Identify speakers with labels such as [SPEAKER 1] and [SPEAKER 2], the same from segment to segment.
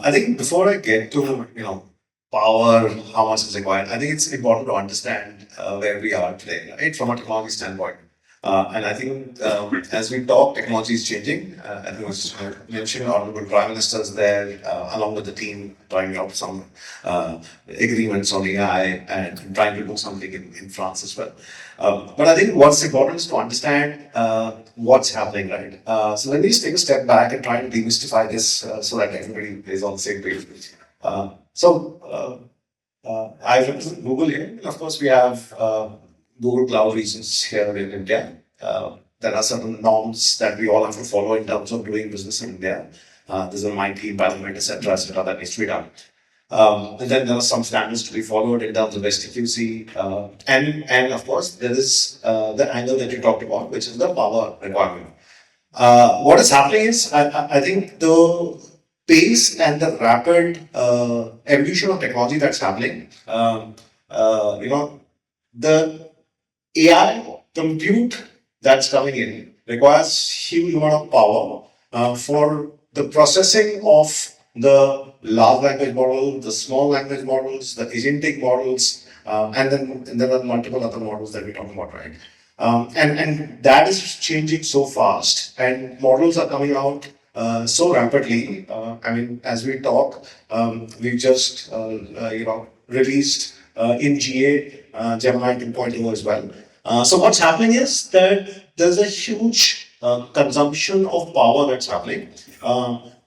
[SPEAKER 1] I think before I get to power, how much is required, I think it's important to understand where we are today, right, from a technology standpoint. And I think as we talk, technology is changing. I think it was mentioned, Honorable Prime Minister is there, along with the team, trying out some agreements on AI and trying to do something in France as well. But I think what's important is to understand what's happening, right? So let me just take a step back and try and demystify this so that everybody is on the same page. I represent Google here. And of course, we have Google Cloud regions here in India. There are certain norms that we all have to follow in terms of doing business in India. There's a MIT, Parliament, etc., that needs to be done. And then there are some standards to be followed in terms of STQC. And of course, there is the angle that you talked about, which is the power requirement. What is happening is, I think the pace and the rapid evolution of technology that's happening, the AI compute that's coming in requires huge amount of power for the processing of the large language model, the small language models, the agentic models, and then there are multiple other models that we're talking about, right? And that is changing so fast, and models are coming out so rapidly. I mean, as we talk, we've just released in GA Gemini 2.0 as well. So what's happening is that there's a huge consumption of power that's happening.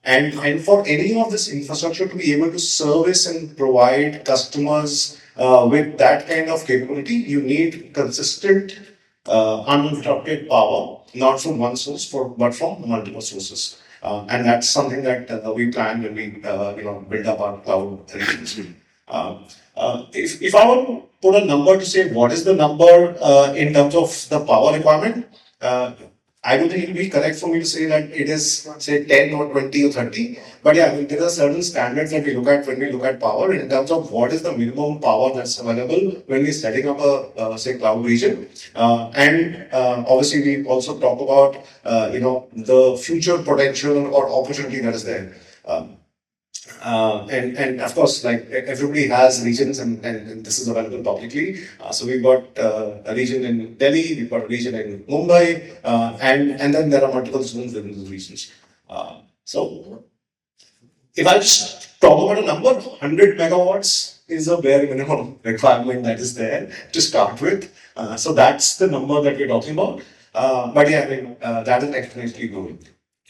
[SPEAKER 1] And for any of this infrastructure to be able to service and provide customers with that kind of capability, you need consistent, uninterrupted power, not from one source, but from multiple sources. And that's something that we plan when we build up our cloud regions. If I were to put a number to say what is the number in terms of the power requirement, I don't think it will be correct for me to say that it is, say, 10 or 20 or 30. But yeah, I mean, there are certain standards that we look at when we look at power in terms of what is the minimum power that's available when we're setting up a, say, cloud region. And obviously, we also talk about, the future potential or opportunity that is there. And of course, like everybody has regions, and this is available publicly. So we've got a region in Delhi, we've got a region in Mumbai, and then there are multiple zones within those regions. So if I just talk about a number, 100 megawatts is a bare minimum requirement that is there to start with. So that's the number that we're talking about. But yeah, I mean, that is exponentially growing.